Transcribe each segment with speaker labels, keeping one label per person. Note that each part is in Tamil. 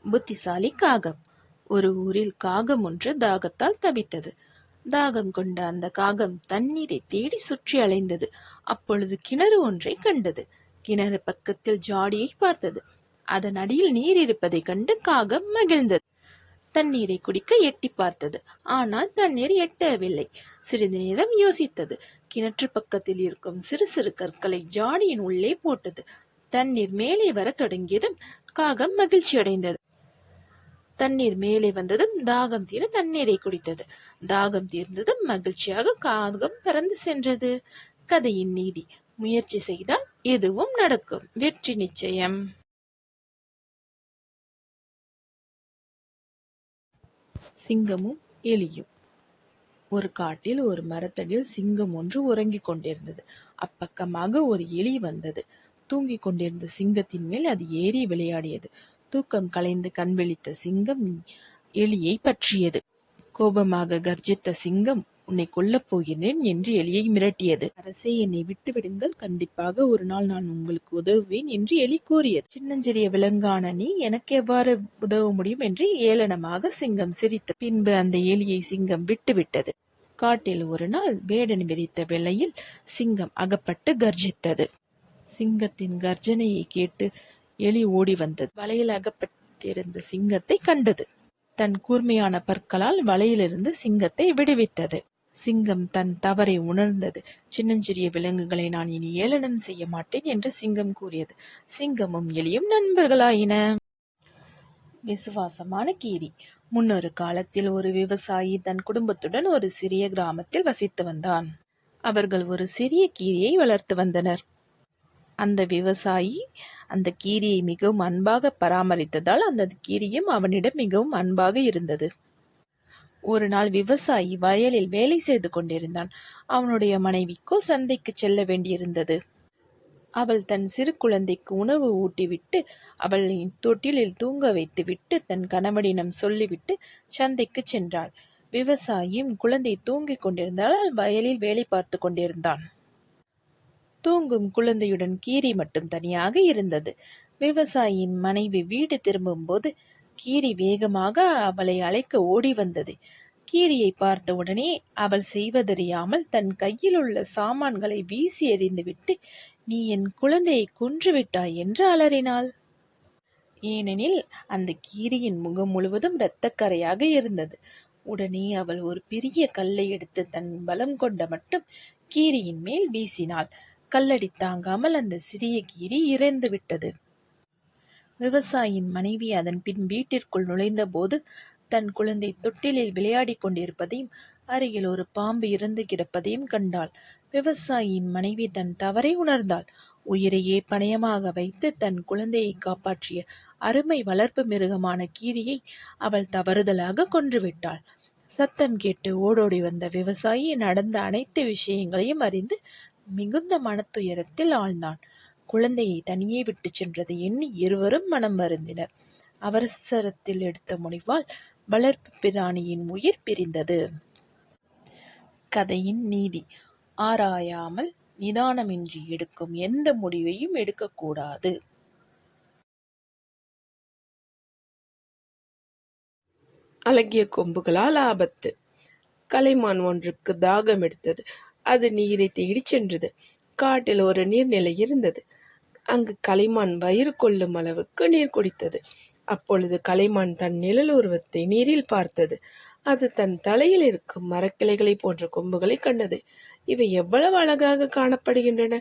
Speaker 1: புத்திசாலி காகம். ஒரு ஊரில் காகம் ஒன்று தாகத்தால் தவித்தது. தாகம் கொண்ட அந்த காகம் தண்ணீரை தேடி சுற்றி அலைந்தது. அப்பொழுது கிணறு ஒன்றை கண்டது. கிணறு பக்கத்தில் ஜாடியை பார்த்தது. அதன் அடியில் நீர் இருப்பதை கண்டு காகம் மகிழ்ந்தது. தண்ணீரை குடிக்க எட்டி பார்த்தது. ஆனால் தண்ணீர் எட்டவில்லை. சிறிது நேரம் யோசித்தது. கிணற்று பக்கத்தில் இருக்கும் சிறு சிறு கற்களை ஜாடியின் உள்ளே போட்டது. தண்ணீர் மேலே வர தொடங்கியதும் காகம் மகிழ்ச்சி அடைந்தது. தண்ணீர் மேலே வந்ததும் தாகம் தீர தண்ணீரை குடித்தது. தாகம் தீர்ந்ததும் மகிழ்ச்சியாக காகம் பறந்து சென்றது. கதையின் நீதி: முயற்சி செய்தால் எதுவும் நடக்கும். வெற்றி நிச்சயம். சிங்கமும் எலியும். ஒரு காட்டில் ஒரு மரத்தடியில் சிங்கம் ஒன்று உறங்கிக் கொண்டிருந்தது. அப்பக்கமாக ஒரு எலி வந்தது. தூங்கிக் கொண்டிருந்த சிங்கத்தின் மேல் அது ஏறி விளையாடியது. தூக்கம் கலைந்து கண் விழித்த சிங்கம் எலியை பற்றியது. கோபமாக கர்ஜித்த சிங்கம், உன்னை கொல்லப் போகிறேன் என்று எலியை மிரட்டியது. அரசே, என்னை விட்டு விடுங்கள், கண்டிப்பாக ஒரு நாள் நான் உங்களுக்கு உதவுவேன் என்று எலி கூறியது. சின்னஞ்சிறிய விலங்கான நீ எனக்கு எவ்வாறு உதவ முடியும் என்று ஏளனமாக சிங்கம் சிரித்தது. பின்பு அந்த எலியை சிங்கம் விட்டுவிட்டது. காட்டில் ஒரு நாள் வேடன் விரித்த வெள்ளையில் சிங்கம் அகப்பட்டு கர்ஜித்தது. சிங்கத்தின் கர்ஜனையை கேட்டு எலி ஓடி வந்தது. வலையில் அகப்பட்டிருந்த சிங்கத்தை கண்டது. தன் கூர்மையான பற்களால் வலையிலிருந்து சிங்கத்தை விடுவித்தது. சிங்கம் தன் தவறை உணர்ந்தது. சின்னஞ்சிறிய விலங்குகளை நான் இனி ஏளனம் செய்ய மாட்டேன் என்று சிங்கம் கூறியது. சிங்கமும் எலியும் நண்பர்களாயின. விசுவாசமான கீரி. முன்னொரு காலத்தில் ஒரு விவசாயி தன் குடும்பத்துடன் ஒரு சிறிய கிராமத்தில் வசித்து வந்தான். அவர்கள் ஒரு சிறிய கீரியை வளர்த்து வந்தனர். அந்த விவசாயி அந்த கீரியை மிகவும் அன்பாக பராமரித்ததால் அந்த கீரியும் அவனிடம் மிகவும் அன்பாக இருந்தது. ஒரு நாள் விவசாயி வயலில் வேலை செய்து கொண்டிருந்தான். அவனுடைய மனைவிக்கோ சந்தைக்கு செல்ல வேண்டியிருந்தது. அவள் தன் சிறு குழந்தைக்கு உணவு ஊட்டிவிட்டு அவளை தொட்டிலில் தூங்க வைத்துவிட்டு தன் கணவனிடம் சொல்லிவிட்டு சந்தைக்கு சென்றாள். விவசாயியும் குழந்தை தூங்கிக் கொண்டிருந்தால் வயலில் வேலை பார்த்து கொண்டிருந்தான். தூங்கும் குழந்தையுடன் கீரி மட்டும் தனியாக இருந்தது. விவசாயியின் மனைவி வீடு திரும்பும்போது கீரி வேகமாக அவளை அழைக்க ஓடி வந்தது. கீரியை பார்த்தவுடனே அவள் செய்வதறியாமல் தன் கையில் உள்ள சாமான்களை வீசி எறிந்துவிட்டு, நீ என் குழந்தையை கொன்றுவிட்டாய் என்று அலறினாள். ஏனெனில் அந்த கீரியின் முகம் முழுவதும் இரத்தக்கரையாக இருந்தது. உடனே அவள் ஒரு பெரிய கல்லை எடுத்து தன் பலம் கொண்ட மட்டும் கீரியின் மேல் வீசினாள். கல்லடி தாங்காமல் அந்த சிறிய கீரி இறந்து விட்டது. விவசாயியின் மனைவி அதன் பின் வீட்டிற்குள் நுழைந்த போது தன் குழந்தை தொட்டிலில் விளையாடி கொண்டிருப்பதையும் அருகில் ஒரு பாம்பு இறந்து கிடப்பதையும் கண்டாள். விவசாயியின் மனைவி தன் தவறை உணர்ந்தாள். உயிரையே பணயமாக வைத்து தன் குழந்தையை காப்பாற்றிய அருமை வளர்ப்பு மிருகமான கீரியை அவள் தவறுதலாக கொன்றுவிட்டாள். சத்தம் கேட்டு ஓடோடி வந்த விவசாயி நடந்த அனைத்து விஷயங்களையும் அறிந்து மிகுந்த மனத்துயரத்தில் ஆழ்ந்தான். குழந்தையை தனியே விட்டு சென்றதை எண்ணி இருவரும் மனம் வருந்தினர். அவசரத்தில் எடுத்த முடிவால் வளர்ப்பு பிராணியின் உயிர் பிரிந்தது. கதையின் நீதி: ஆராயாமல் நிதானமின்றி எடுக்கும் எந்த முடிவையும் எடுக்கக்கூடாது.
Speaker 2: அழகிய கொம்புகளால் ஆபத்து. கலைமான் ஒன்றுக்கு தாகம் எடுத்தது. அது நீரை தேடிச் சென்றது. காட்டில் ஒரு நீர்நிலை இருந்தது. அங்கு கலைமான் வயிறு கொள்ளும் அளவுக்கு நீர் குடித்தது. அப்பொழுது கலைமான் தன் நிழல் உருவத்தை நீரில் பார்த்தது. அது தன் தலையில் இருக்கும் மரக்கிளைகளை போன்ற கொம்புகளை கண்டது. இவை எவ்வளவு அழகாக காணப்படுகின்றன,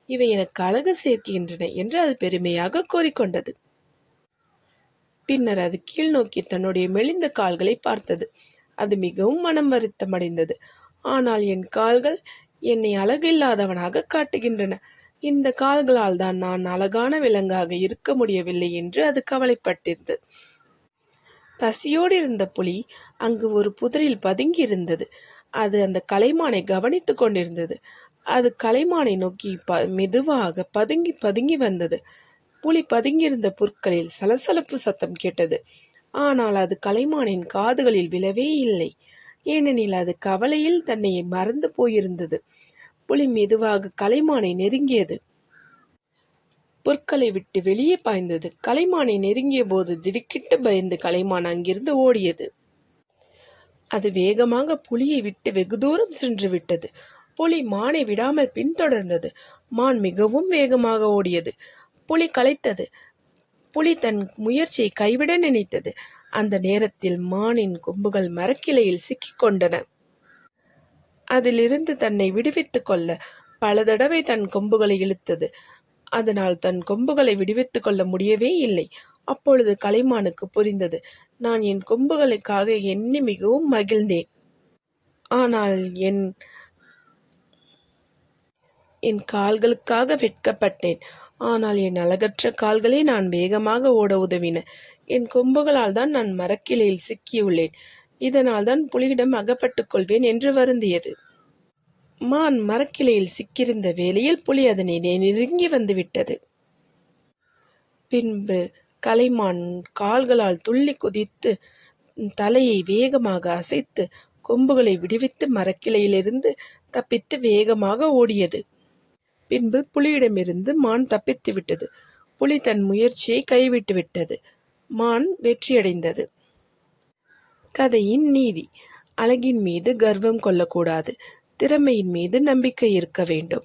Speaker 2: இவை எனக்கு அழகு சேர்க்கின்றன என்று அது பெருமையாக கூறிக்கொண்டது. பின்னர் அது கீழ் நோக்கி தன்னுடைய மெலிந்த கால்களை பார்த்தது. அது மிகவும் மனம் வருத்தமடைந்தது. ஆனால் என் கால்கள் என்னை அழகில்லாதவனாக காட்டுகின்றன. இந்த கால்களால் தான் நான் அழகான விலங்காக இருக்க முடியவில்லை என்று அது கவலைப்பட்டிருந்தது. பசியோடு இருந்த புலி அங்கு ஒரு புதரில் பதுங்கி இருந்தது. அது அந்த கலைமானை கவனித்துக் கொண்டிருந்தது. அது கலைமானை நோக்கி மெதுவாக பதுங்கி பதுங்கி வந்தது. புலி பதுங்கியிருந்த புற்களில் சலசலப்பு சத்தம் கேட்டது. ஆனால் அது கலைமானின் காதுகளில் விழவே இல்லை. ஏனெனில் அது கவலையில் தன்னை மறந்து போயிருந்தது. புலி மெதுவாக கலைமானை நெருங்கியது. புற்களை விட்டு வெளியே பாய்ந்தது. கலைமானை நெருங்கிய போது திடுக்கிட்டு பயந்து கலைமான் அங்கிருந்து ஓடியது. அது வேகமாக புலியை விட்டு வெகு தூரம் சென்று விட்டது. புலி மானை விடாமல் பின்தொடர்ந்தது. மான் மிகவும் வேகமாக ஓடியது. புலி களைத்தது. புலி தன் முயற்சியை கைவிட நினைத்தது. அந்த நேரத்தில் மானின் கொம்புகள் மரக்கிளையில் சிக்கிக் கொண்டன. அதிலிருந்து தன்னை விடுவித்துக் கொள்ள பல தடவை தன் கொம்புகளை இழுத்தது. அதனால் தன் கொம்புகளை விடுவித்துக் கொள்ள முடியவே இல்லை. அப்பொழுது கலைமானுக்கு புரிந்தது. நான் என் கொம்புகளுக்காக எண்ணி மிகவும் மகிழ்ந்தேன். ஆனால் என் கால்களுக்காக வெட்கப்பட்டேன். ஆனால் என் அழகற்ற கால்களே நான் வேகமாக ஓட உதவின. என் கொம்புகளால் தான் நான் மரக்கிளையில் சிக்கியுள்ளேன். இதனால் தான் புலியிடம் அகப்பட்டுக் கொள்வேன் என்று வருந்தியது. மான் மரக்கிளையில் சிக்கியிருந்த வேளையில் புலி அதனை நெருங்கி வந்து விட்டது. பின்பு கலைமான் கால்களால் துள்ளி குதித்து தலையை வேகமாக அசைத்து கொம்புகளை விடுவித்து மரக்கிளையிலிருந்து தப்பித்து வேகமாக ஓடியது. பின்பு புலியிடமிருந்து மான் தப்பித்து விட்டது. புலி தன் முயற்சியை கைவிட்டு விட்டது. மான் வெற்றியடைந்தது. கதையின் நீதி: அழகின் மீது கர்வம் கொள்ளக்கூடாது. திறமையின் மீது நம்பிக்கை இருக்க வேண்டும்.